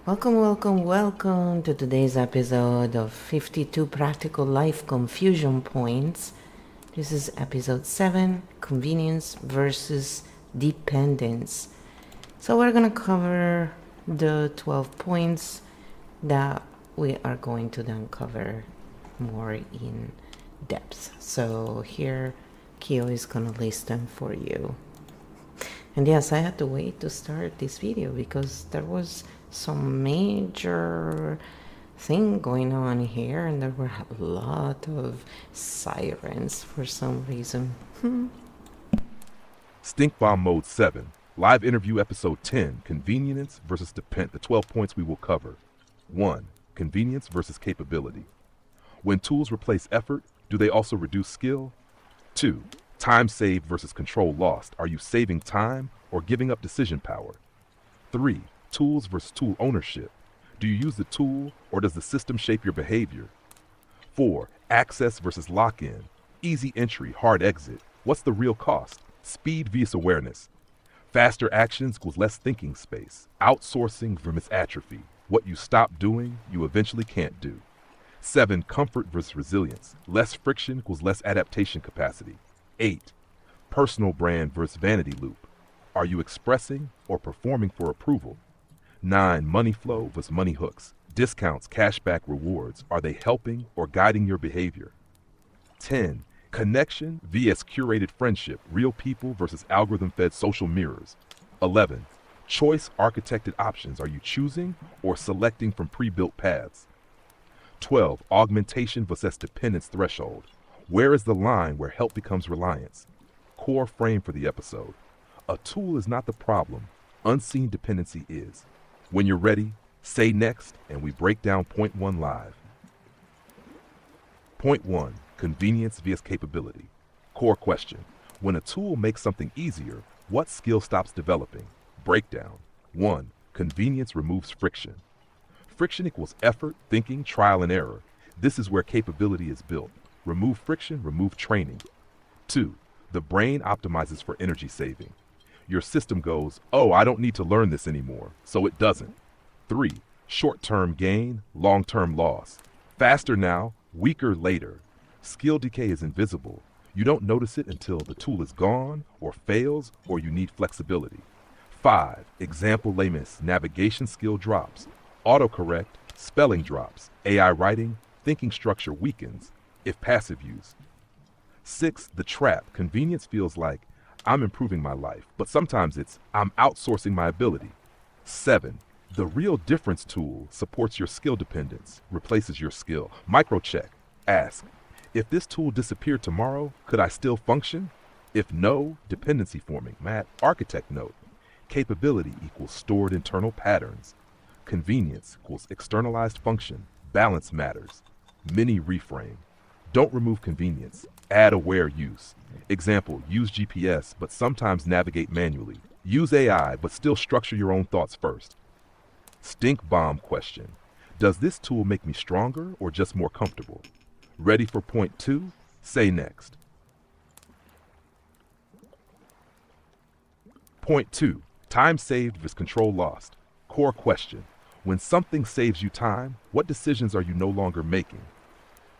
Welcome to today's episode of 52 Practical Life Confusion Points. This is episode 7, Convenience versus Dependence. So we're going to cover the 12 points that we are going to then cover more in depth. So here, Kyo is going to list them for you. And yes, I had to wait to start this video because there was some major thing going on here and there were a lot of sirens for some reason. Stink Bomb Mode 7, Live Interview Episode 10, Convenience versus Dependence. The 12 points we will cover. 1. Convenience versus capability. When tools replace effort, do they also reduce skill? 2. Time saved versus control lost. Are you saving time or giving up decision power? 3. Tools versus tool ownership. Do you use the tool or does the system shape your behavior? 4. Access versus lock-in. Easy entry, hard exit. What's the real cost? Speed vs awareness. Faster actions equals less thinking space. Outsourcing versus atrophy. What you stop doing, you eventually can't do. 7. Comfort versus resilience. Less friction equals less adaptation capacity. 8. Personal brand versus vanity loop. Are you expressing or performing for approval? 9. Money flow versus money hooks. Discounts, cashback, rewards. Are they helping or guiding your behavior? 10. Connection vs curated friendship. Real people versus algorithm-fed social mirrors. 11. Choice architected options. Are you choosing or selecting from pre-built paths? 12. Augmentation versus dependence threshold. Where is the line where help becomes reliance? Core frame for the episode. A tool is not the problem. Unseen dependency is. When you're ready, say next, and we break down point 1 live. Point 1. Convenience vs capability. Core question. When a tool makes something easier, what skill stops developing? Breakdown. 1. Convenience removes friction. Friction equals effort, thinking, trial and error. This is where capability is built. Remove friction, remove training. 2. The brain optimizes for energy saving. Your system goes, oh, I don't need to learn this anymore, so it doesn't. 3. Short-term gain, long-term loss. Faster now, weaker later. Skill decay is invisible. You don't notice it until the tool is gone, or fails, or you need flexibility. 5. Example lameness, navigation skill drops. Autocorrect, spelling drops. AI writing, thinking structure weakens. If passive use. 6. The trap. Convenience feels like I'm improving my life, but sometimes it's I'm outsourcing my ability. 7. The real difference tool supports your skill dependence, replaces your skill. Microcheck. Ask, if this tool disappeared tomorrow, could I still function? If no, dependency forming. Matt, architect note. Capability equals stored internal patterns. Convenience equals externalized function. Balance matters. Mini reframe. Don't remove convenience. Add aware use. Example, use GPS, but sometimes navigate manually. Use AI, but still structure your own thoughts first. Stink bomb question. Does this tool make me stronger or just more comfortable? Ready for point 2? Say next. Point 2. Time saved versus control lost. Core question. When something saves you time, what decisions are you no longer making?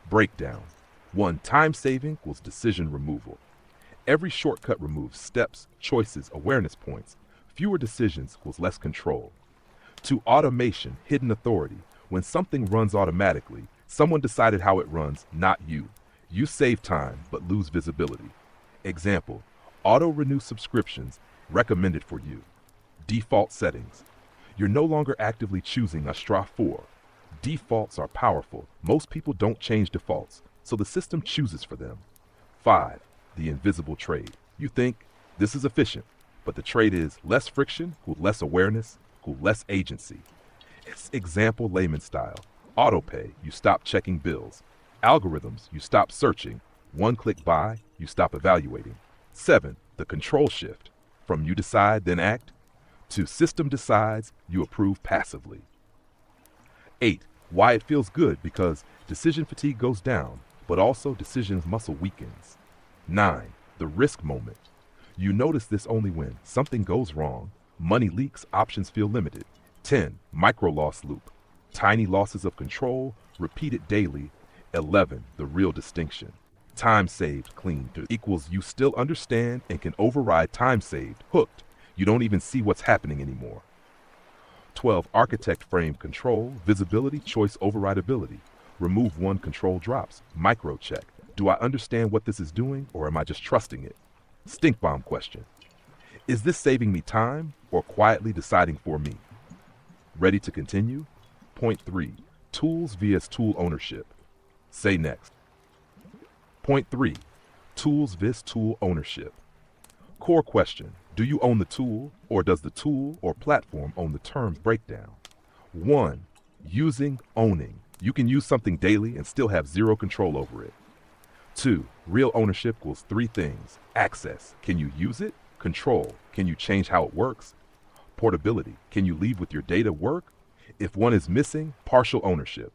Breakdown. 1. Time saving equals decision removal. Every shortcut removes steps, choices, awareness points. Fewer decisions equals less control. 2. Automation, hidden authority. When something runs automatically, someone decided how it runs, not you. You save time, but lose visibility. Example, auto-renew subscriptions, recommended for you. Default settings. You're no longer actively choosing a STRA 4. Defaults are powerful. Most people don't change defaults, so the system chooses for them. 5. The invisible trade. You think, this is efficient, but the trade is less friction, less awareness, less agency. It's example layman style. Autopay, you stop checking bills. Algorithms, you stop searching. One-click buy, you stop evaluating. 7. The control shift. From you decide, then act, to system decides, you approve passively. 8. Why it feels good, because decision fatigue goes down, but also decisions muscle weakens. 9. The risk moment. You notice this only when something goes wrong, money leaks, options feel limited. 10. Micro loss loop. Tiny losses of control, repeated daily. 11. The real distinction. Time saved clean equals you still understand and can override time saved, hooked. You don't even see what's happening anymore. 12. Architect frame control, visibility, choice overrideability. Remove one, control drops. Micro check. Do I understand what this is doing, or am I just trusting it? Stink bomb question. Is this saving me time or quietly deciding for me? Ready to continue? Point 3. Tools vs. tool ownership. Say next. Point 3. Tools vs. tool ownership. Core question. Do you own the tool, or does the tool or platform own the terms breakdown? 1. Using, owning. You can use something daily and still have zero control over it. 2. Real ownership equals 3 things. Access. Can you use it? Control. Can you change how it works? Portability. Can you leave with your data work? If one is missing, partial ownership.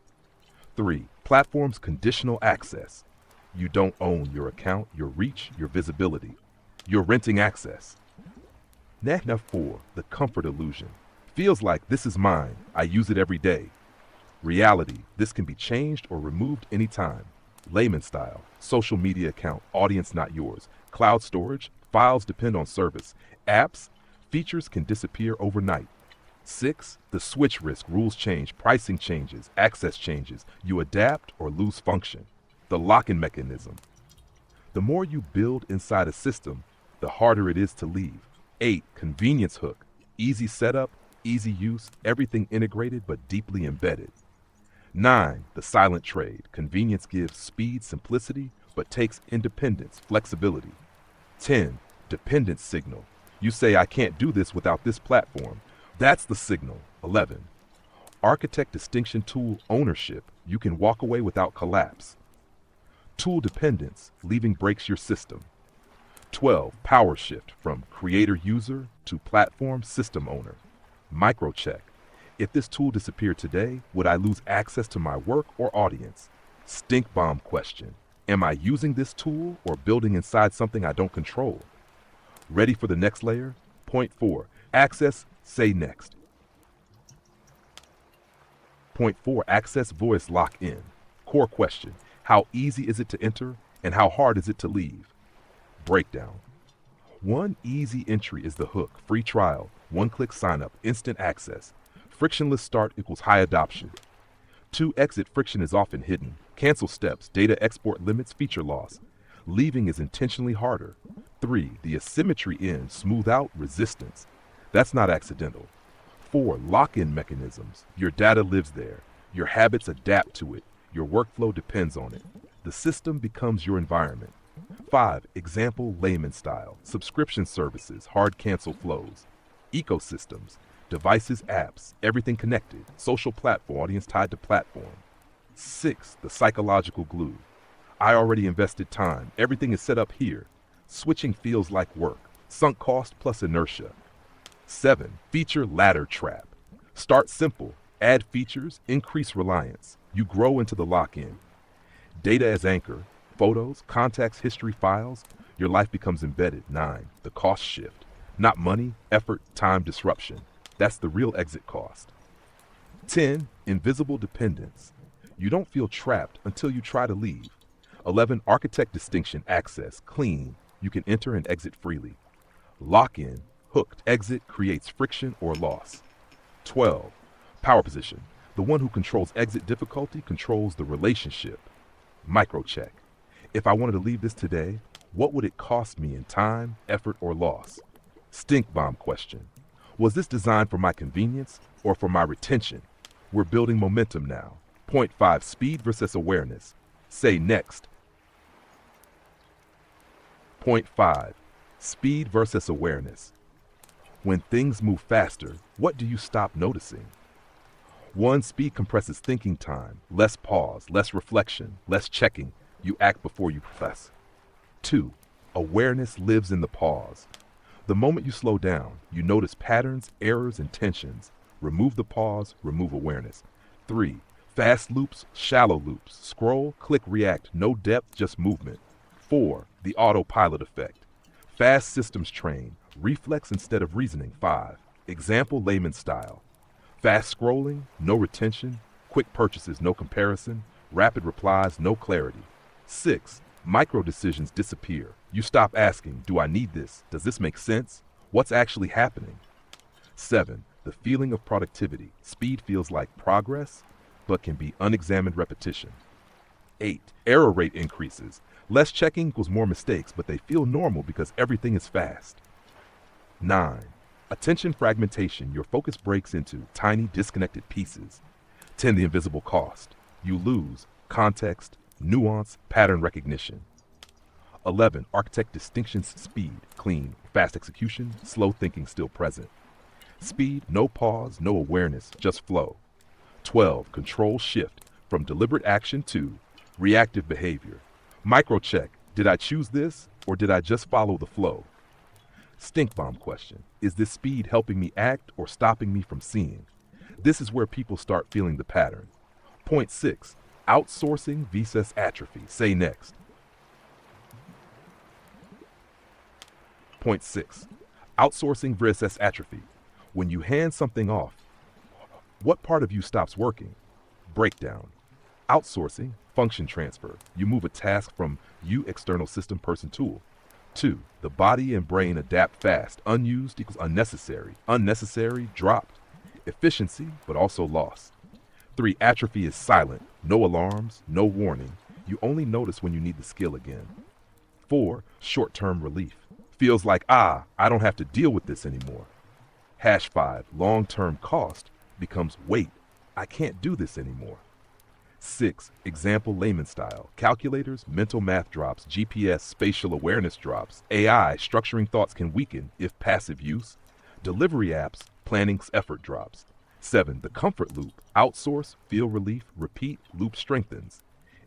3. Platform's conditional access. You don't own your account, your reach, your visibility. You're renting access. Now 4. The comfort illusion. Feels like this is mine. I use it every day. Reality. This can be changed or removed anytime. Layman style. Social media account. Audience not yours. Cloud storage. Files depend on service. Apps. Features can disappear overnight. 6. The switch risk. Rules change. Pricing changes. Access changes. You adapt or lose function. The lock-in mechanism. The more you build inside a system, the harder it is to leave. 8. Convenience hook. Easy setup, easy use, everything integrated but deeply embedded. 9. The silent trade. Convenience gives speed, simplicity, but takes independence, flexibility. 10. Dependence signal. You say, I can't do this without this platform. That's the signal. 11. Architect distinction tool ownership. You can walk away without collapse. Tool dependence. Leaving breaks your system. 12. Power shift from creator user to platform system owner. Micro check. If this tool disappeared today, would I lose access to my work or audience? Stink bomb question. Am I using this tool or building inside something I don't control? Ready for the next layer? Point 4. Access, say next. Point 4. Access voice lock in. Core question. How easy is it to enter and how hard is it to leave? Breakdown. One easy entry is the hook, free trial, one-click sign-up, instant access. Frictionless start equals high adoption. 2. Exit friction is often hidden. Cancel steps, data export limits, feature loss. Leaving is intentionally harder. 3. The asymmetry ends, smooth out, resistance. That's not accidental. 4. Lock-in mechanisms. Your data lives there. Your habits adapt to it. Your workflow depends on it. The system becomes your environment. 5. Example layman style. Subscription services, hard cancel flows. Ecosystems. Devices, apps, everything connected. Social platform, audience tied to platform. 6. The psychological glue. I already invested time. Everything is set up here. Switching feels like work. Sunk cost plus inertia. 7. Feature ladder trap. Start simple. Add features. Increase reliance. You grow into the lock-in. Data as anchor. Photos, contacts, history, files. Your life becomes embedded. 9. The cost shift. Not money, effort, time, disruption. That's the real exit cost. 10. Invisible dependence. You don't feel trapped until you try to leave. 11. Architect distinction access. Clean. You can enter and exit freely. Lock-in. Hooked. Exit creates friction or loss. 12. Power position. The one who controls exit difficulty controls the relationship. Micro check. If I wanted to leave this today, what would it cost me in time, effort, or loss? Stink bomb question. Was this designed for my convenience or for my retention? We're building momentum now. Point 5. Speed versus awareness. Say next. Point 5. Speed versus awareness. When things move faster, what do you stop noticing? 1. Speed compresses thinking time. Less pause, less reflection, less checking. You act before you profess. 2. Awareness lives in the pause. The moment you slow down, you notice patterns, errors, and tensions. Remove the pause, remove awareness. 3. Fast loops, shallow loops. Scroll, click, react. No depth, just movement. 4. The autopilot effect. Fast systems train. Reflex instead of reasoning. 5. Example layman style. Fast scrolling, no retention. Quick purchases, no comparison. Rapid replies, no clarity. 6. Micro decisions disappear. You stop asking, do I need this? Does this make sense? What's actually happening? 7. The feeling of productivity. Speed feels like progress, but can be unexamined repetition. 8. Error rate increases. Less checking equals more mistakes, but they feel normal because everything is fast. 9. Attention fragmentation. Your focus breaks into tiny, disconnected pieces. 10. The invisible cost. You lose context, nuance, pattern recognition. 11. Architect distinctions. Speed, clean, fast execution, slow thinking still present. Speed, no pause, no awareness, just flow. 12. Control shift from deliberate action to reactive behavior. Microcheck, did I choose this or did I just follow the flow? Stink bomb question, is this speed helping me act or stopping me from seeing? This is where people start feeling the pattern. Point 6. Outsourcing versus atrophy. Say next. Point 6. Outsourcing versus atrophy. When you hand something off, what part of you stops working? Breakdown. Outsourcing, function transfer. You move a task from you, external system, person, tool. 2. The body and brain adapt fast. Unused equals unnecessary. Unnecessary, dropped. Efficiency, but also lost. 3. Atrophy is silent. No alarms, no warning. You only notice when you need the skill again. 4. Short-term relief. Feels like, I don't have to deal with this anymore. Hash 5. Long-term cost becomes, wait, I can't do this anymore. 6. Example layman style. Calculators, mental math drops, GPS, spatial awareness drops. AI, structuring thoughts can weaken if passive use. Delivery apps, planning's effort drops. 7. The comfort loop. Outsource, feel relief, repeat, loop strengthens.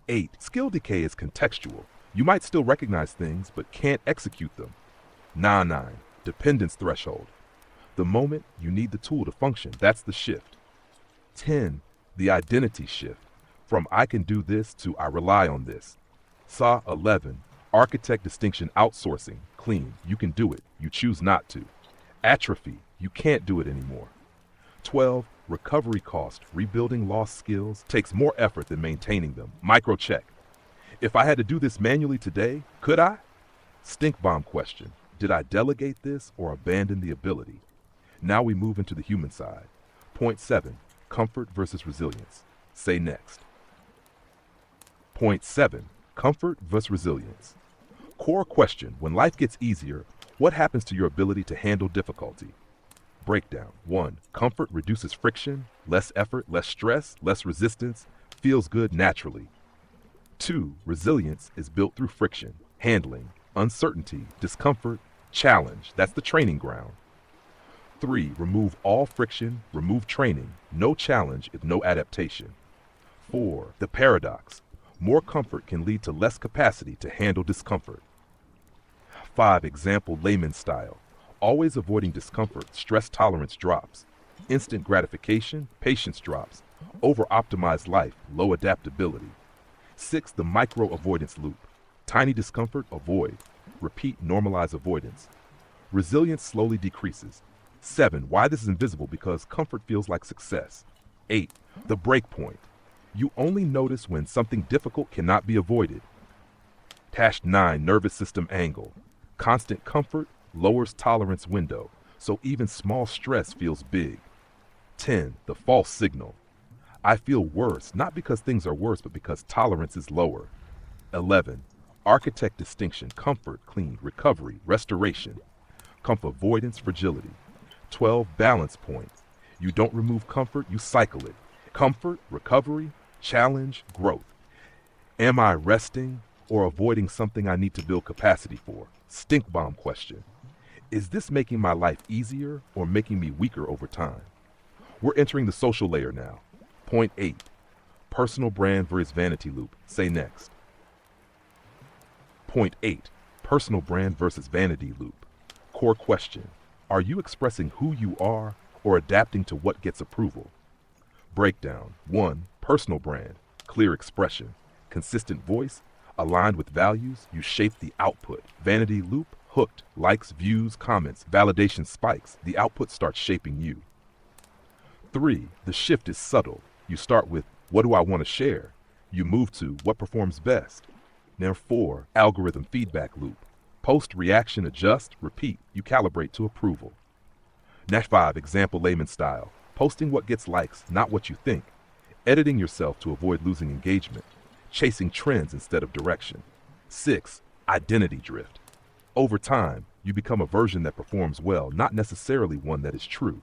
8. Skill decay is contextual. You might still recognize things, but can't execute them. 9. Dependence threshold. The moment you need the tool to function, that's the shift. 10. The identity shift. From I can do this to I rely on this. SA 11. Architect distinction outsourcing. Clean. You can do it. You choose not to. Atrophy. You can't do it anymore. 12. Recovery cost. Rebuilding lost skills takes more effort than maintaining them. Microcheck. If I had to do this manually today, could I? Stink bomb question. Did I delegate this or abandon the ability? Now we move into the human side. Point 7. Comfort versus resilience. Say next. Point 7. Comfort versus resilience. Core question. When life gets easier, what happens to your ability to handle difficulty? Breakdown. 1. Comfort reduces friction, less effort, less stress, less resistance, feels good naturally. 2. Resilience is built through friction, handling, uncertainty, discomfort, challenge. That's the training ground. 3. Remove all friction, remove training, no challenge if no adaptation. 4. The paradox. More comfort can lead to less capacity to handle discomfort. 5. Example layman style. Always avoiding discomfort, stress tolerance drops. Instant gratification, patience drops. Over-optimized life, low adaptability. 6. The micro avoidance loop. Tiny discomfort, avoid. Repeat, normalize avoidance. Resilience slowly decreases. 7. Why this is invisible? Because comfort feels like success. 8. The break point. You only notice when something difficult cannot be avoided. Hash 9. Nervous system angle. Constant comfort lowers tolerance window, so even small stress feels big. 10. The false signal. I feel worse, not because things are worse, but because tolerance is lower. 11. Architect distinction. Comfort, clean, recovery, restoration. Comfort, avoidance, fragility. 12. Balance point. You don't remove comfort, you cycle it. Comfort, recovery, challenge, growth. Am I resting or avoiding something I need to build capacity for? Stink bomb question. Is this making my life easier or making me weaker over time? We're entering the social layer now. Point 8. Personal brand versus vanity loop. Say next. Point 8. Personal brand versus vanity loop. Core question. Are you expressing who you are or adapting to what gets approval? Breakdown. 1. Personal brand. Clear expression. Consistent voice. Aligned with values. You shape the output. Vanity loop. Hooked. Likes, views, comments. Validation spikes. The output starts shaping you. 3, the shift is subtle. You start with, what do I want to share? You move to, what performs best? Now 4, algorithm feedback loop. Post, reaction, adjust, repeat. You calibrate to approval. Now 5, example layman style. Posting what gets likes, not what you think. Editing yourself to avoid losing engagement. Chasing trends instead of direction. 6, identity drift. Over time, you become a version that performs well, not necessarily one that is true.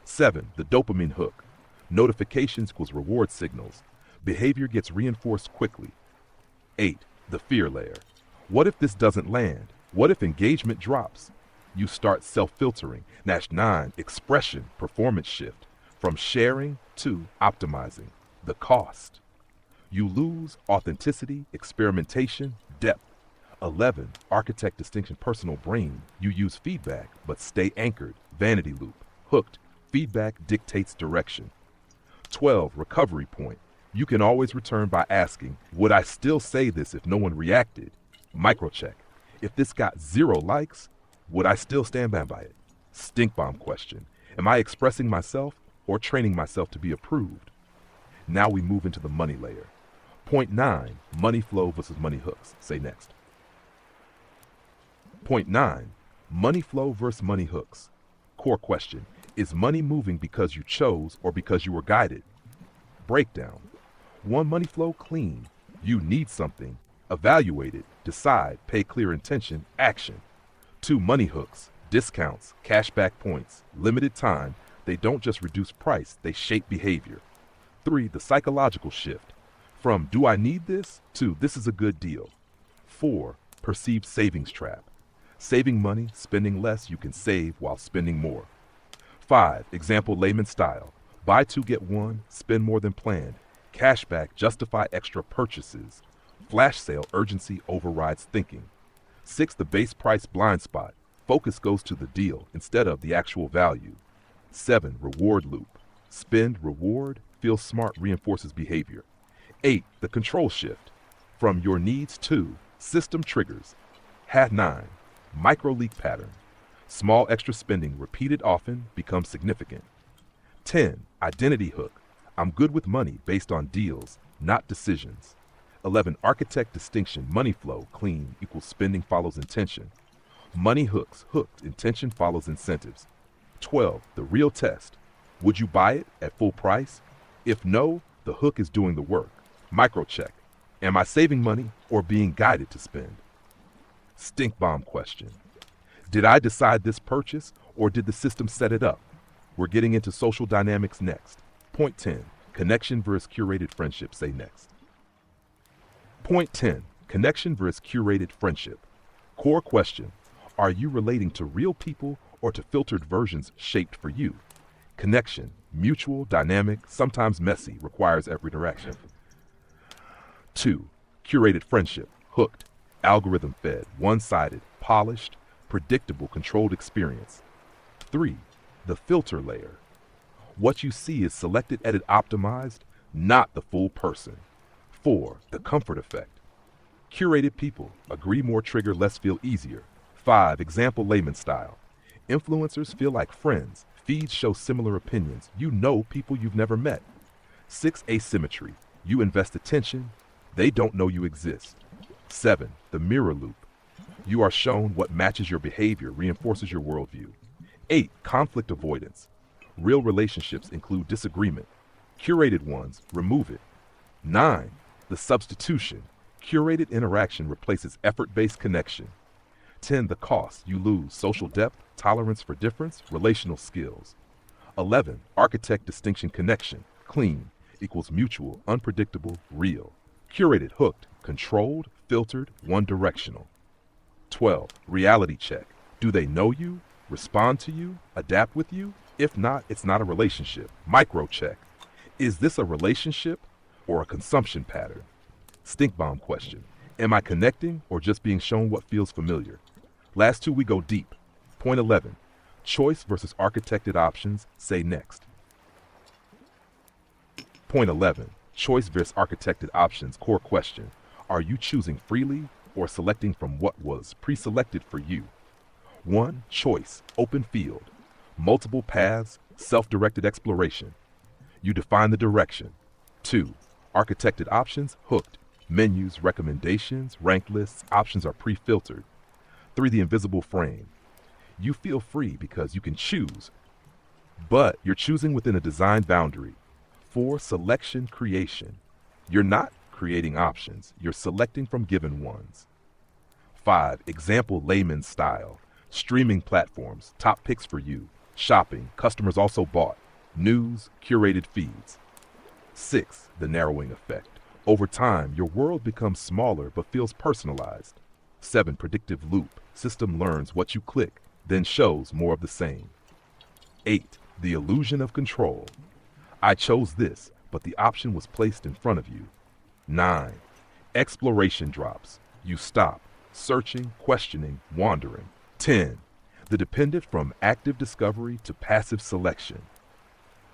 7, the dopamine hook. Notifications equals reward signals. Behavior gets reinforced quickly. 8, the fear layer. What if this doesn't land? What if engagement drops? You start self-filtering. 9, expression, performance shift. From sharing to optimizing. The cost. You lose authenticity, experimentation, depth. 11, architect distinction, personal brain. You use feedback, but stay anchored. Vanity loop. Hooked. Feedback dictates direction. 12, recovery point. You can always return by asking, would I still say this if no one reacted? Microcheck. If this got 0 likes, would I still stand by it? Stink bomb question. Am I expressing myself or training myself to be approved? Now we move into the money layer. Point 9, money flow versus money hooks. Say next. Point 9, money flow versus money hooks. Core question. Is money moving because you chose or because you were guided? Breakdown. 1, money flow clean. You need something. Evaluate it. Decide. Pay clear intention. Action. 2, money hooks. Discounts. Cashback points. Limited time. They don't just reduce price, they shape behavior. 3, the psychological shift. From do I need this to this is a good deal. 4, perceived savings trap. Saving money, spending less, you can save while spending more. 5, example layman style. Buy 2 get 1, spend more than planned. Cashback, justify extra purchases. Flash sale, urgency overrides thinking. 6, the base price blind spot. Focus goes to the deal instead of the actual value. 7, reward loop. Spend, reward, feel smart reinforces behavior. 8, the control shift. From your needs to system triggers. 9, micro leak pattern. Small extra spending repeated often becomes significant. 10, identity hook. I'm good with money based on deals, not decisions. 11, architect distinction, money flow, clean, equals spending follows intention. Money hooks, hooked, intention follows incentives. 12, the real test. Would you buy it at full price? If no, the hook is doing the work. Microcheck. Am I saving money or being guided to spend? Stink bomb question. Did I decide this purchase or did the system set it up? We're getting into social dynamics next. Point 10, connection versus curated friendship. Say next. Point 10, connection versus curated friendship. Core question, are you relating to real people or to filtered versions shaped for you? Connection, mutual, dynamic, sometimes messy, requires every interaction. 2, curated friendship, hooked, algorithm fed, one-sided, polished, predictable, controlled experience. 3, the filter layer. What you see is selected, edited, optimized, not the full person. 4, the comfort effect. Curated people, agree more, trigger less, feel easier. 5, example layman style. Influencers feel like friends. Feeds show similar opinions. You know people you've never met. 6, asymmetry. You invest attention. They don't know you exist. 7, the mirror loop. You are shown what matches your behavior, reinforces your worldview. 8, conflict avoidance. Real relationships include disagreement. Curated ones, remove it. 9, the substitution. Curated interaction replaces effort-based connection. 10, the cost. You lose social depth, tolerance for difference, relational skills. 11, architect distinction connection. Clean equals mutual, unpredictable, real. Curated, hooked, controlled, filtered, one-directional. 12, reality check. Do they know you, respond to you, adapt with you? If not, it's not a relationship. Micro check. Is this a relationship or a consumption pattern? Stink bomb question. Am I connecting or just being shown what feels familiar? Last 2, we go deep. Point 11, choice versus architected options. Say next. Point 11, choice versus architected options. Core question. Are you choosing freely or selecting from what was pre-selected for you? 1, choice, open field. Multiple paths, self-directed exploration. You define the direction. 2. Architected options, hooked. Menus, recommendations, ranked lists, options are pre-filtered. 3. The invisible frame. You feel free because you can choose, but you're choosing within a design boundary. 4. Selection creation. You're not creating options, you're selecting from given ones. 5. Example layman's style. Streaming platforms, top picks for you. Shopping, customers also bought. News, curated feeds. 6. The narrowing effect. Over time, your world becomes smaller but feels personalized. 7. Predictive loop. System learns what you click, then shows more of the same. 8. The illusion of control. I chose this, but the option was placed in front of you. 9. Exploration drops. You stop, searching, questioning, wandering. 10. The dependent from active discovery to passive selection.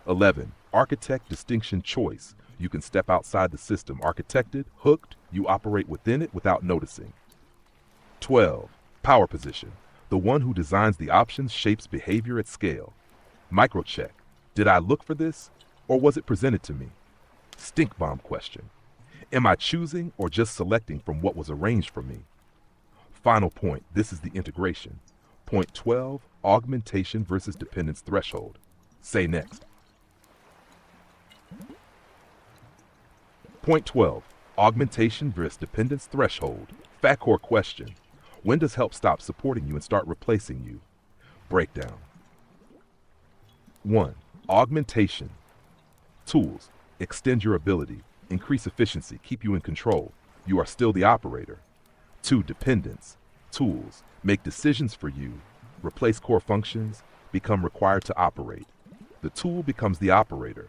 11. Architect distinction choice. You can step outside the system. Architected, hooked, you operate within it without noticing. 12. Power position. The one who designs the options shapes behavior at scale. Microcheck. Did I look for this, or was it presented to me? Stink bomb question. Am I choosing or just selecting from what was arranged for me? Final point. This is the integration. Point 12. Augmentation versus dependence threshold. Say next. Point 12. Augmentation versus dependence threshold. Fat core question. When does help stop supporting you and start replacing you? Breakdown. 1. Augmentation. Tools. Extend your ability. Increase efficiency. Keep you in control. You are still the operator. 2. Dependence. Tools. Make decisions for you. Replace core functions. Become required to operate. The tool becomes the operator.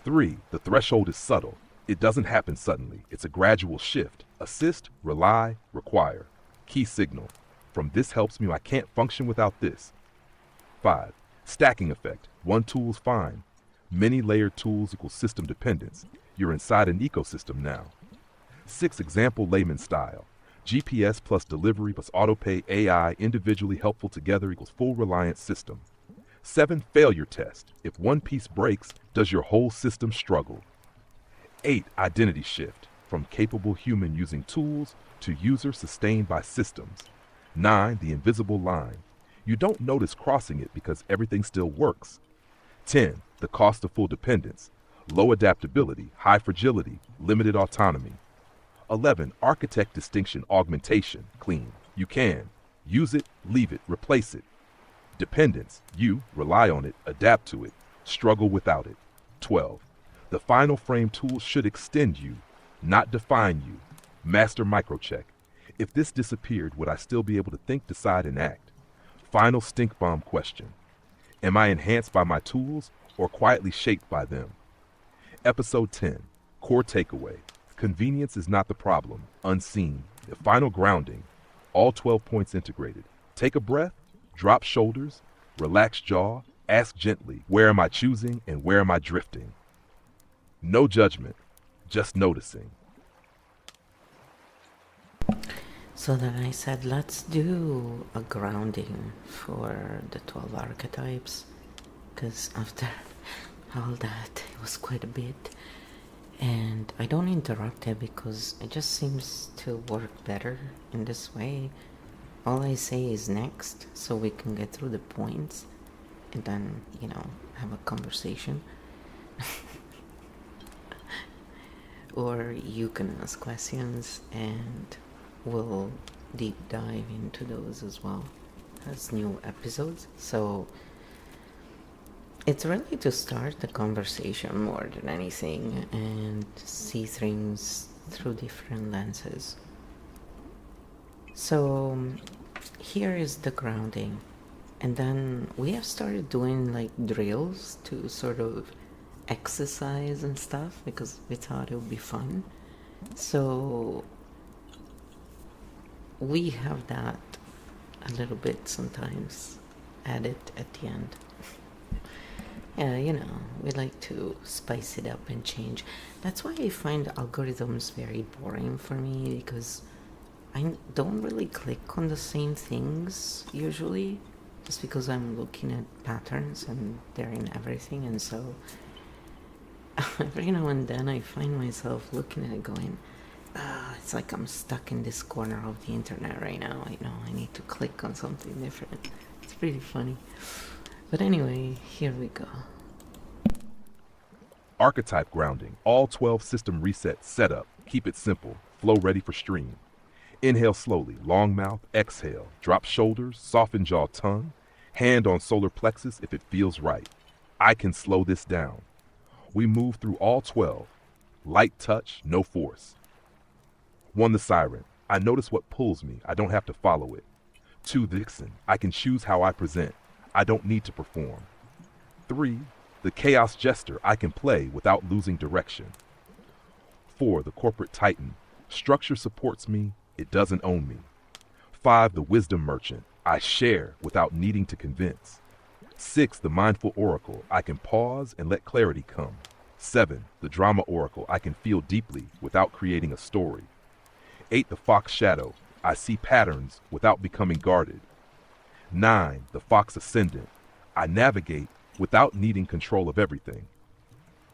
3. The threshold is subtle. It doesn't happen suddenly. It's a gradual shift. Assist, rely, require. Key signal. From this helps me, I can't function without this. 5. Stacking effect. One tool's fine. Many layered tools equal system dependence. You're inside an ecosystem now. 6. Example layman style. GPS plus delivery plus autopay AI individually helpful together equals full reliance system. 7. Failure test. If one piece breaks, does your whole system struggle? 8. Identity shift. From capable human using tools to user sustained by systems. 9. The invisible line. You don't notice crossing it because everything still works. 10. The cost of full dependence. Low adaptability, high fragility, limited autonomy. 11. Architect distinction augmentation. Clean. You can. Use it, leave it, replace it. Dependence. You rely on it, adapt to it, struggle without it. 12. The final frame tools should extend you, not define you. Master microcheck. If this disappeared, would I still be able to think, decide, and act? Final stink bomb question. Am I enhanced by my tools or quietly shaped by them? Episode 10. Core takeaway. Convenience is not the problem. Unseen. The final grounding. All 12 points integrated. Take a breath, drop shoulders, relax jaw, ask gently, where am I choosing and where am I drifting? No judgment, just noticing. So then I said, let's do a grounding for the 12 archetypes, because after all that, it was quite a bit. And I don't interrupt it because it just seems to work better in this way. All I say is next, so we can get through the points and then, have a conversation. Or you can ask questions and we'll deep dive into those as well as new episodes. So it's really to start the conversation more than anything and see things through different lenses. So here is the grounding. And then we have started doing like drills to sort of exercise and stuff because we thought it would be fun. So we have that a little bit sometimes added at the end. Yeah, we like to spice it up and change. That's why I find algorithms very boring for me, because I don't really click on the same things usually. just because I'm looking at patterns and they're in everything. And so every now and then I find myself looking at it going, it's like I'm stuck in this corner of the internet right now. I need to click on something different. It's pretty funny. But anyway, here we go. Archetype grounding. All 12 system resets set up. Keep it simple. Flow ready for stream. Inhale slowly. Long mouth. Exhale. Drop shoulders. Soften jaw tongue. Hand on solar plexus if it feels right. I can slow this down. We move through all 12. Light touch, no force. 1. The siren. I notice what pulls me. I don't have to follow it. 2. The vixen. I can choose how I present. I don't need to perform. 3. The chaos jester. I can play without losing direction. 4. The corporate titan. Structure supports me. It doesn't own me. 5. The wisdom merchant. I share without needing to convince. 6. The mindful oracle. I can pause and let clarity come. 7. The drama oracle. I can feel deeply without creating a story. 8. The fox shadow. I see patterns without becoming guarded. 9. The fox ascendant. I navigate without needing control of everything.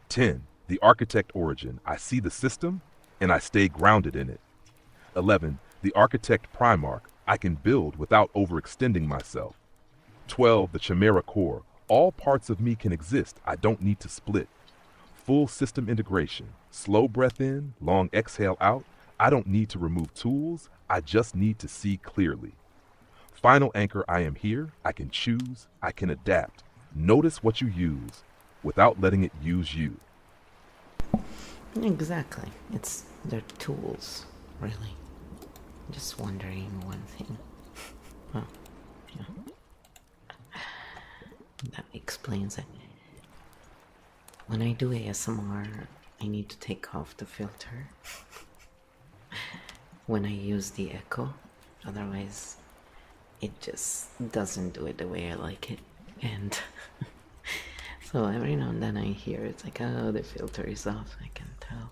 10. The architect origin. I see the system and I stay grounded in it. 11. The architect primarch. I can build without overextending myself. 12. The chimera core. All parts of me can exist. I don't need to split. Full system integration. Slow breath in, long exhale out. I don't need to remove tools. I just need to see clearly. Final anchor. I am here. I can choose. I can adapt. Notice what you use without letting it use you. Exactly. It's their tools, really. Just wondering one thing. Oh, yeah. That explains it. When I do ASMR, I need to take off the filter when I use the echo. Otherwise, it just doesn't do it the way I like it. And so every now and then I hear it's like, oh, the filter is off. I can tell.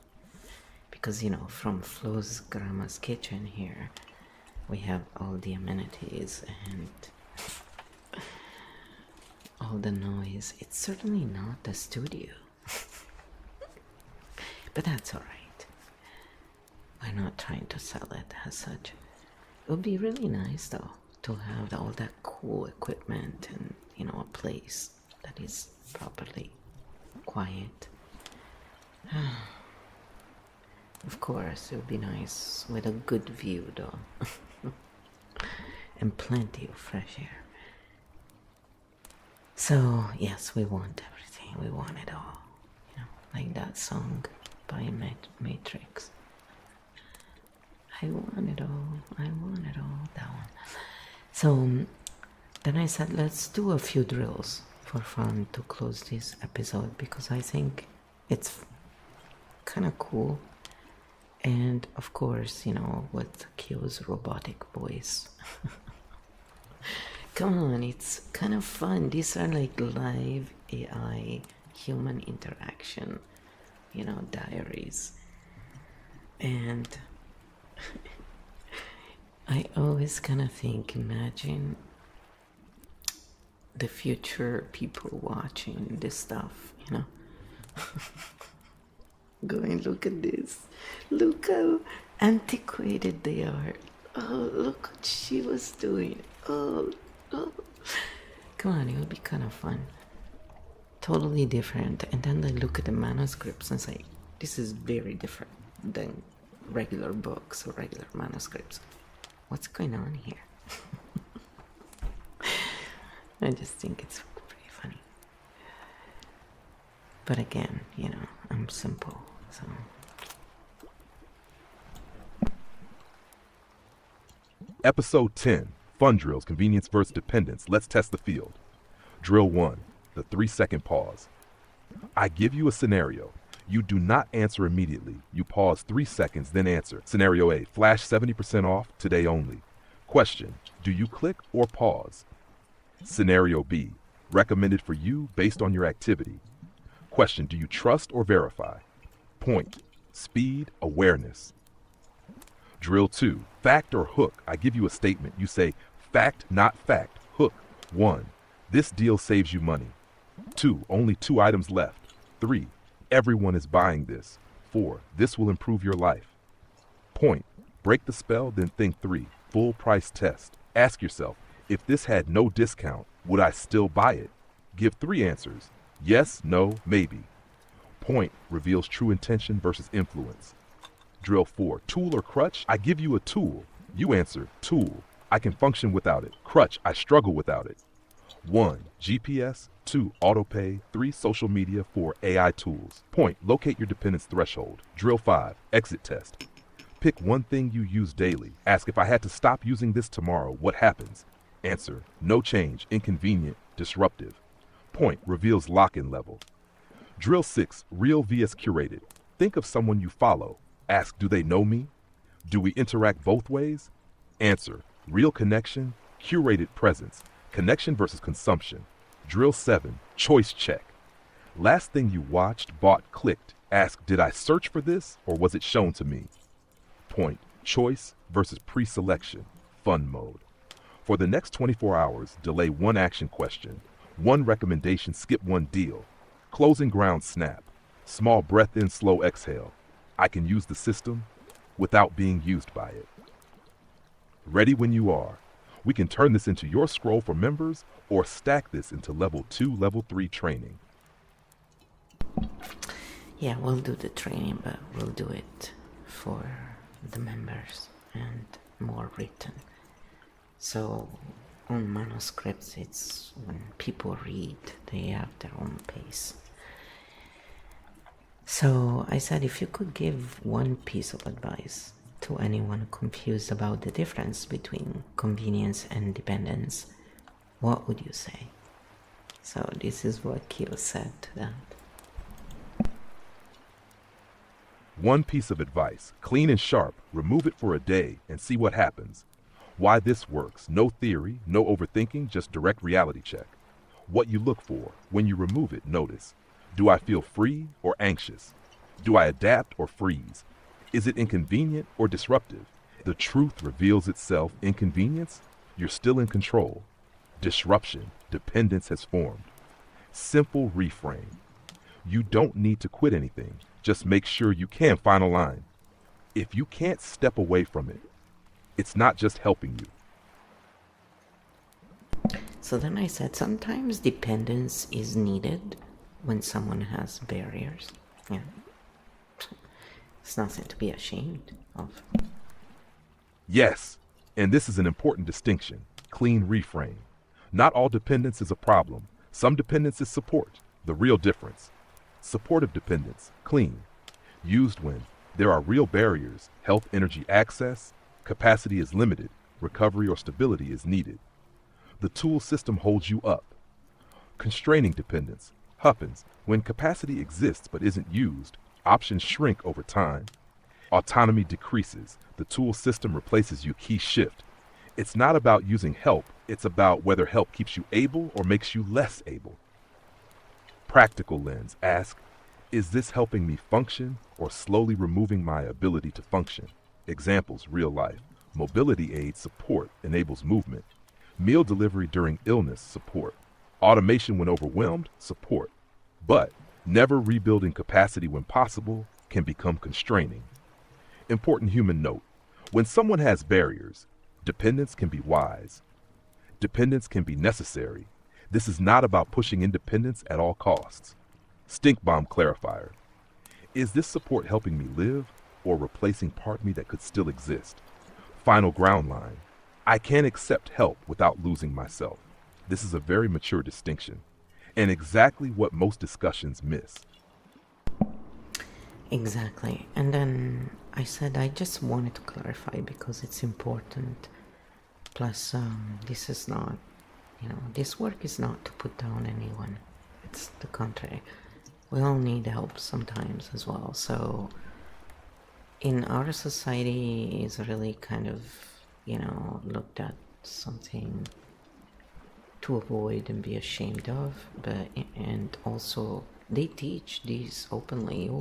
Because, from Flo's Grandma's kitchen here, we have all the amenities and all the noise. It's certainly not the studio. But that's alright. We're not trying to sell it as such. It would be really nice, though, to have all that cool equipment and, a place that is properly quiet. Of course, it would be nice with a good view, though. And plenty of fresh air. So, yes, we want everything. We want it all. Like that song by Matrix. I want it all. I want it all. That one. So, then I said, let's do a few drills for fun to close this episode, because I think it's kind of cool. And of course, with Kyo's robotic voice. Come on, it's kind of fun. These are like live AI human interaction, diaries. And I always kind of think, imagine the future people watching this stuff, going, look at this. Look how antiquated they are. Oh, look what she was doing. Oh. Come on, it would be kind of fun. Totally different. And then they look at the manuscripts and say, this is very different than regular books or regular manuscripts. What's going on here? I just think it's pretty funny. But again, I'm simple, so. Episode 10. Fun drills, convenience versus dependence. Let's test the field. Drill 1. The 3-second pause. I give you a scenario. You do not answer immediately. You pause 3 seconds, then answer. Scenario A. Flash 70% off, today only. Question. Do you click or pause? Scenario B. Recommended for you based on your activity. Question. Do you trust or verify? Point. Speed, awareness. Drill 2. Fact or hook. I give you a statement. You say, fact, not fact. Hook. 1. This deal saves you money. 2. Only 2 items left. 3. Everyone is buying this. 4. This will improve your life. Point. Break the spell, then think 3. Full price test. Ask yourself, if this had no discount, would I still buy it? Give 3 answers. Yes, no, maybe. Point reveals true intention versus influence. Drill 4. Tool or crutch? I give you a tool. You answer, tool. I can function without it. Crutch, I struggle without it. 1. GPS. 2. Autopay. 3. Social media. 4. AI tools. Point. Locate your dependence threshold. Drill 5. Exit test. Pick one thing you use daily. Ask, if I had to stop using this tomorrow, what happens? Answer. No change. Inconvenient. Disruptive. Point. Reveals lock-in level. Drill 6. Real vs curated. Think of someone you follow. Ask, do they know me? Do we interact both ways? Answer. Real connection. Curated presence. Connection versus consumption. Drill 7. Choice check. Last thing you watched, bought, clicked. Ask, did I search for this or was it shown to me? Point. Choice versus pre-selection. Fun mode. For the next 24 hours, delay 1 action question. 1 recommendation, skip 1 deal. Closing ground snap. Small breath in, slow exhale. I can use the system without being used by it. Ready when you are. We can turn this into your scroll for members or stack this into level 2, level 3 training. Yeah, we'll do the training, but we'll do it for the members and more written. So on manuscripts, it's when people read, they have their own pace. So I said, if you could give one piece of advice to anyone confused about the difference between convenience and dependence, what would you say? So this is what Kyo said to that. One piece of advice, clean and sharp, remove it for a day and see what happens. Why this works, no theory, no overthinking, just direct reality check. What you look for, when you remove it, notice. Do I feel free or anxious? Do I adapt or freeze? Is it inconvenient or disruptive? The truth reveals itself. Inconvenience, you're still in control. Disruption, dependence has formed. Simple reframe. You don't need to quit anything. Just make sure you can. Final line. If you can't step away from it, it's not just helping you. So then I said, sometimes dependence is needed when someone has barriers. Yeah. It's nothing to be ashamed of. Yes, and this is an important distinction. Clean reframe. Not all dependence is a problem. Some dependence is support. The real difference. Supportive dependence, clean. Used when there are real barriers, health, energy, access, capacity is limited, recovery or stability is needed. The tool system holds you up. Constraining dependence happens when capacity exists but isn't used. Options shrink over time. Autonomy decreases. The tool system replaces you. Key shift. It's not about using help. It's about whether help keeps you able or makes you less able. Practical lens. Ask, is this helping me function or slowly removing my ability to function? Examples, real life. Mobility aid support enables movement. Meal delivery during illness, support. Automation when overwhelmed, support. But never rebuilding capacity when possible can become constraining. Important human note. When someone has barriers, dependence can be wise. Dependence can be necessary. This is not about pushing independence at all costs. Stink bomb clarifier. Is this support helping me live or replacing part of me that could still exist? Final ground line. I can't accept help without losing myself. This is a very mature distinction, and exactly what most discussions miss. Exactly. And then I said I just wanted to clarify because it's important. Plus, this is not, this work is not to put down anyone. It's the contrary. We all need help sometimes as well. So in our society is really kind of, looked at something to avoid and be ashamed of, and also they teach these openly,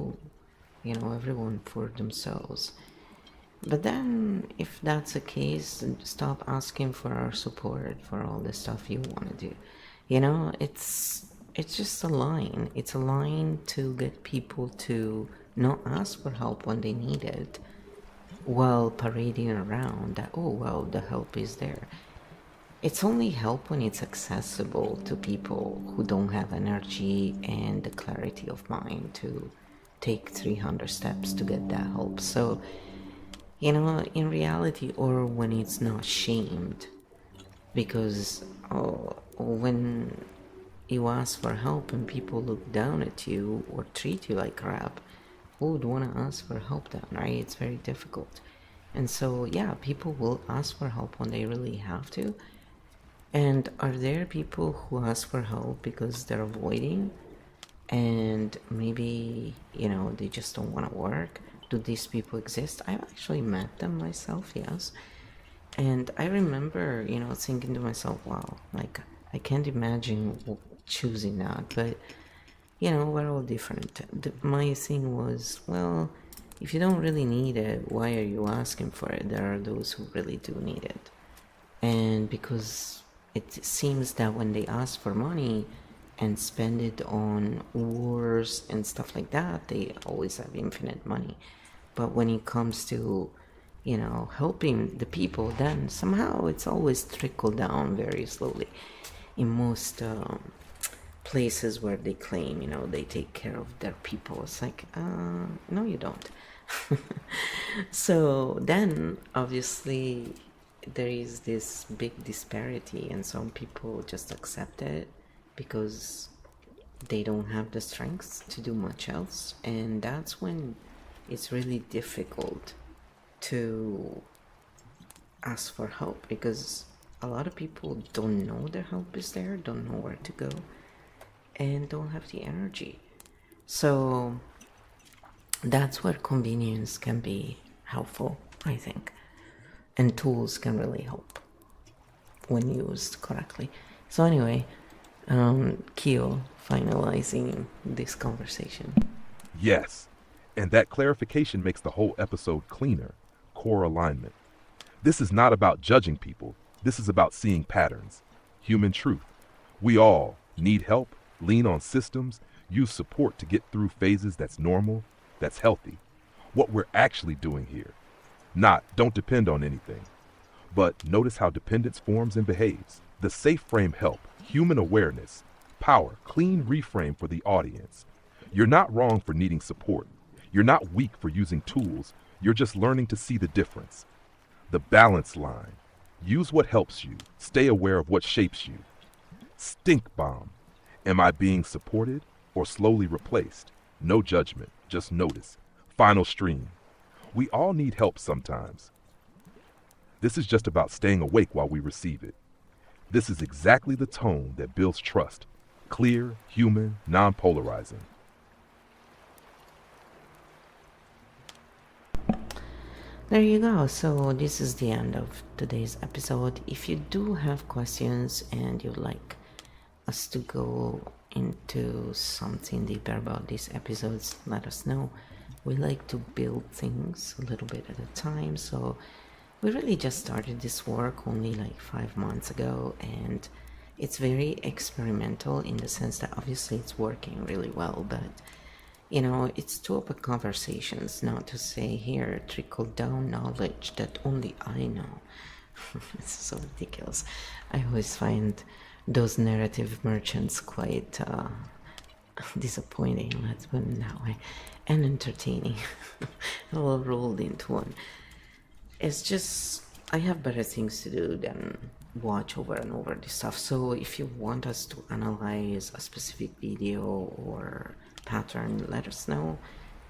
everyone for themselves. But then, if that's the case, then stop asking for our support for all the stuff you want to do. It's just a line. It's a line to get people to not ask for help when they need it, while parading around that, oh well, the help is there. It's only help when it's accessible to people who don't have energy and the clarity of mind to take 300 steps to get that help. So, in reality, or when it's not shamed, because when you ask for help and people look down at you or treat you like crap, who would want to ask for help then, right? It's very difficult. And so, yeah, people will ask for help when they really have to. And are there people who ask for help because they're avoiding and maybe, they just don't want to work? Do these people exist? I've actually met them myself, yes. And I remember, thinking to myself, wow, like, I can't imagine choosing that. But, we're all different. My thing was, well, if you don't really need it, why are you asking for it? There are those who really do need it. And because it seems that when they ask for money and spend it on wars and stuff like that, they always have infinite money. But when it comes to, helping the people, then somehow it's always trickled down very slowly. In most places where they claim, they take care of their people, it's like, no, you don't. So then, obviously, there is this big disparity, and some people just accept it because they don't have the strength to do much else, and that's when it's really difficult to ask for help, because a lot of people don't know their help is there, don't know where to go, and don't have the energy. So that's where convenience can be helpful, I think, and tools can really help when used correctly. So anyway, Kyo, finalizing this conversation. Yes, and that clarification makes the whole episode cleaner. Core alignment. This is not about judging people. This is about seeing patterns. Human truth. We all need help, lean on systems, use support to get through phases that's normal, that's healthy. What we're actually doing here. Not, don't depend on anything. But notice how dependence forms and behaves. The safe frame help, human awareness, power, clean reframe for the audience. You're not wrong for needing support. You're not weak for using tools. You're just learning to see the difference. The balance line. Use what helps you. Stay aware of what shapes you. Stink bomb. Am I being supported or slowly replaced? No judgment, just notice. Final stream. We all need help sometimes. This is just about staying awake while we receive it. This is exactly the tone that builds trust. Clear, human, non-polarizing. There you go. So this is the end of today's episode. If you do have questions and you'd like us to go into something deeper about these episodes, let us know. We like to build things a little bit at a time, so we really just started this work only like 5 months ago, and it's very experimental in the sense that obviously it's working really well, but it's to open conversations, not to say here trickle down knowledge that only I know. It's so ridiculous. I always find those narrative merchants quite disappointing, let's put it that way, and entertaining. All rolled into one. It's just, I have better things to do than watch over and over this stuff. So if you want us to analyze a specific video or pattern, let us know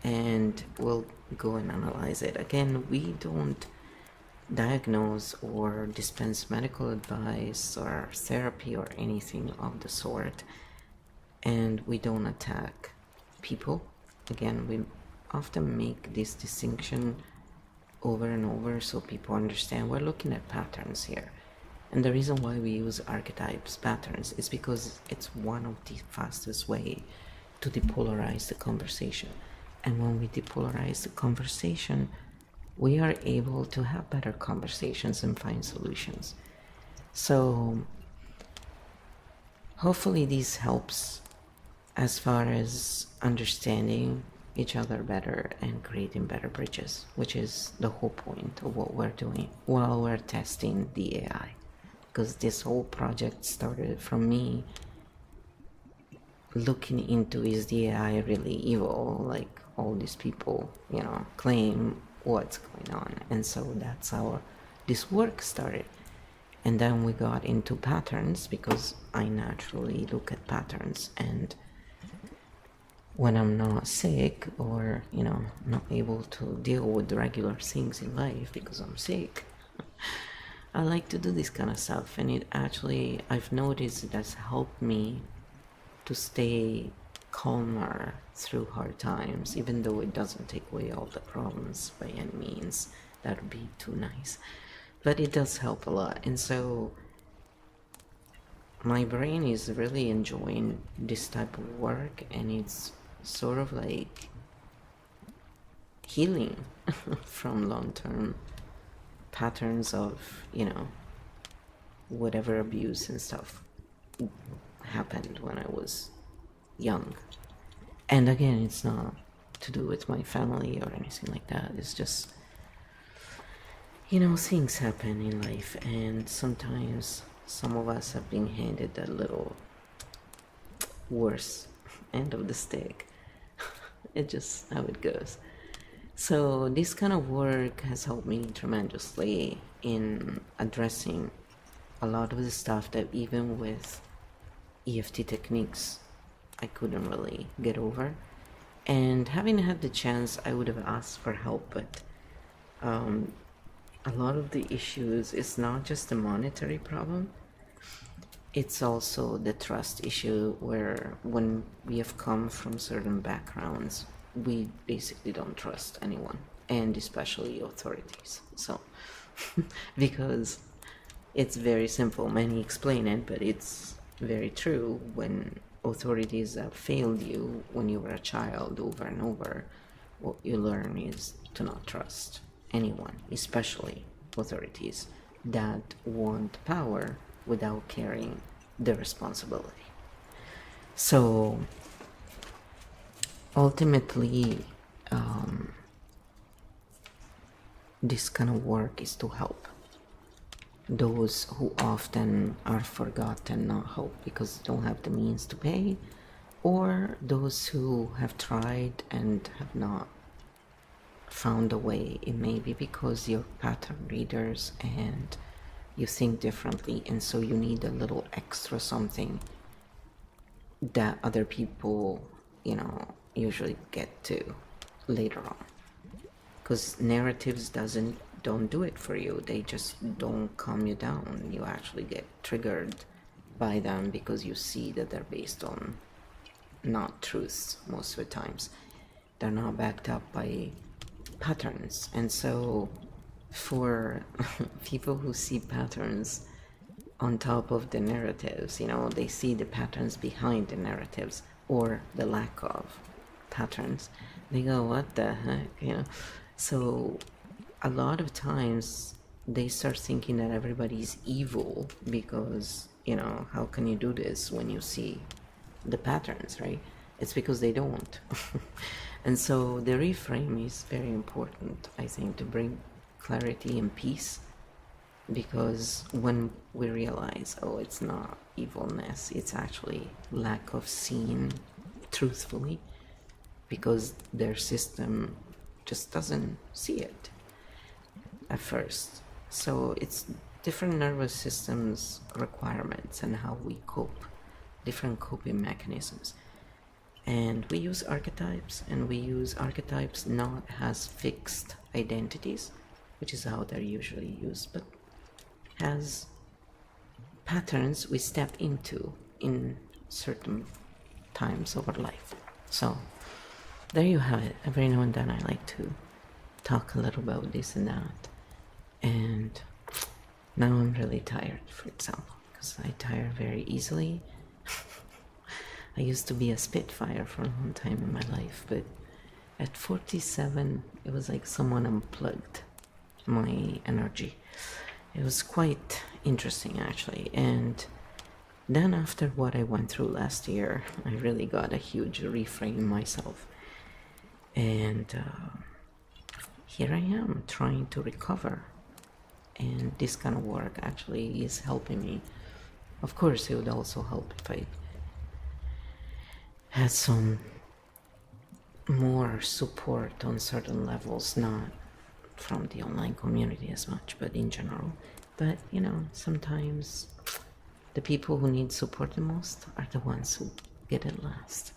and we'll go and analyze it. Again, we don't diagnose or dispense medical advice or therapy or anything of the sort, and we don't attack people. Again, we often make this distinction over and over so people understand we're looking at patterns here. And the reason why we use archetypes, patterns, is because it's one of the fastest way to depolarize the conversation. And when we depolarize the conversation, we are able to have better conversations and find solutions. So hopefully this helps as far as understanding each other better and creating better bridges, which is the whole point of what we're doing while we're testing the AI. Because this whole project started from me looking into, is the AI really evil, like all these people, claim what's going on. And so that's how this work started. And then we got into patterns, because I naturally look at patterns, and when I'm not sick or not able to deal with the regular things in life because I'm sick, I like to do this kind of stuff. And it actually, I've noticed it has helped me to stay calmer through hard times, even though it doesn't take away all the problems by any means. That would be too nice, but it does help a lot. And so my brain is really enjoying this type of work, and it's sort of like healing from long-term patterns of whatever abuse and stuff happened when I was young. And again, it's not to do with my family or anything like that. It's just things happen in life, and sometimes some of us have been handed a little worse end of the stick. It's just how it goes. So this kind of work has helped me tremendously in addressing a lot of the stuff that even with EFT techniques I couldn't really get over. And having had the chance, I would have asked for help, but a lot of the issues is not just a monetary problem. It's also the trust issue, where when we have come from certain backgrounds, we basically don't trust anyone, and especially authorities. So, because it's very simple, many explain it, but it's very true. When authorities have failed you when you were a child over and over, what you learn is to not trust anyone, especially authorities that want power without carrying the responsibility. So ultimately, this kind of work is to help those who often are forgotten, not helped because they don't have the means to pay, or those who have tried and have not found a way. It may be because you're pattern readers and you think differently, and so you need a little extra something that other people, usually get to later on. Because narratives don't do it for you. They just don't calm you down. You actually get triggered by them because you see that they're based on not truths most of the times. They're not backed up by patterns. And so for people who see patterns on top of the narratives, they see the patterns behind the narratives or the lack of patterns. They go, what the heck, So a lot of times they start thinking that everybody's evil because, how can you do this when you see the patterns, right? It's because they don't. And so the reframe is very important, I think, to bring clarity and peace, because when we realize, it's not evilness, it's actually lack of seeing truthfully, because their system just doesn't see it at first. So it's different nervous systems requirements and how we cope, different coping mechanisms. And we use archetypes, and we use archetypes not as fixed identities, which is how they're usually used, but as patterns we step into in certain times of our life. So there you have it. Every now and then I like to talk a little about this and that. And now I'm really tired, for example, because I tire very easily. I used to be a spitfire for a long time in my life, but At 47, it was like someone unplugged my energy. It was quite interesting, actually. And then, after what I went through last year, I really got a huge reframe myself. And here I am trying to recover. And this kind of work actually is helping me. Of course, it would also help if I had some more support on certain levels, not from the online community as much, but in general. But you know, sometimes the people who need support the most are the ones who get it last.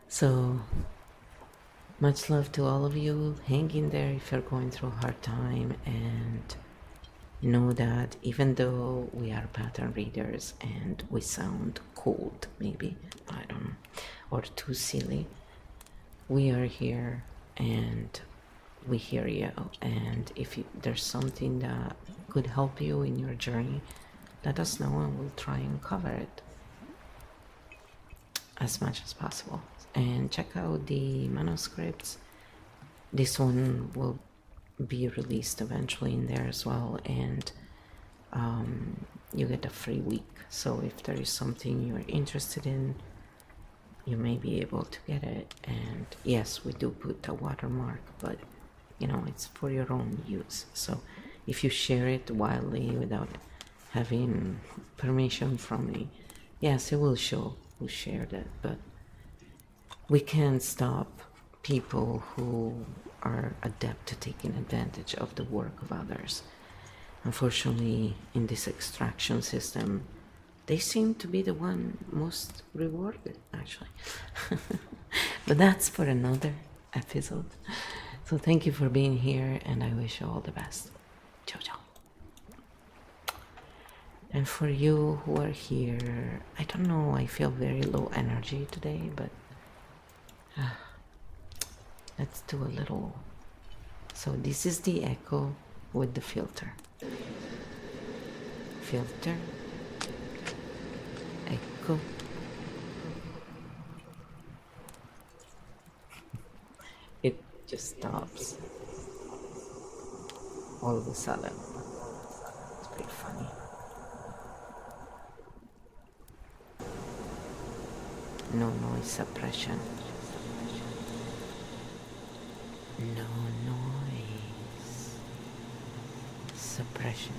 So much love to all of you. Hang in there if you're going through a hard time, and know that even though we are pattern readers and we sound cold, maybe, I don't know, or too silly, we are here and we hear you. And if there's something that could help you in your journey, let us know and we'll try and cover it as much as possible. And check out the manuscripts. This one will be released eventually in there as well, and you get a free week. So if there is something you're interested in, you may be able to get it. And yes, we do put a watermark, but you know, it's for your own use. So if you share it wildly without having permission from me, yes, it will show who shared it, but we can't stop people who are adept to taking advantage of the work of others. Unfortunately, in this extraction system, they seem to be the one most rewarded, actually. But that's for another episode. So thank you for being here, and I wish you all the best. Ciao, ciao. And for you who are here, I don't know, I feel very low energy today, but let's do a little. So this is the echo with the filter. Filter, echo. It just stops all of a sudden. It's pretty funny. No noise suppression. No noise suppression.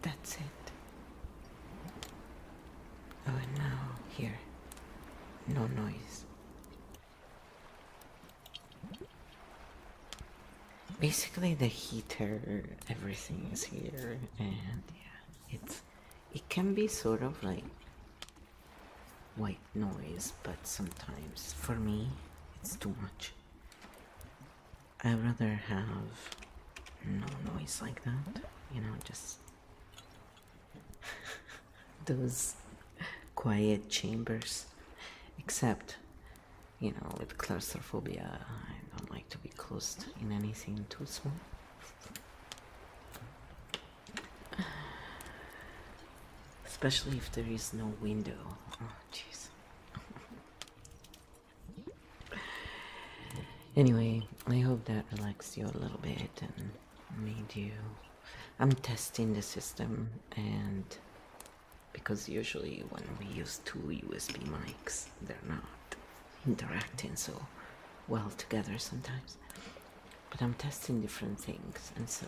That's it. Oh, and now here, no noise. Basically, the heater, everything is here, and yeah, it can be sort of like white noise, but sometimes for me it's too much. I'd rather have no noise like that, you know, just those quiet chambers. Except, you know, with claustrophobia, I don't like to be closed in anything too small. Especially if there is no window. Oh, jeez. Anyway, I hope that relaxed you a little bit and made you. I'm testing the system, and because usually when we use two USB mics, they're not interacting so well together sometimes. But I'm testing different things, and so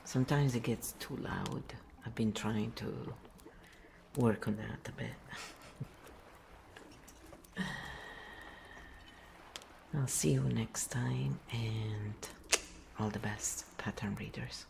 sometimes it gets too loud. I've been trying to work on that a bit. I'll see you next time, and all the best, pattern readers.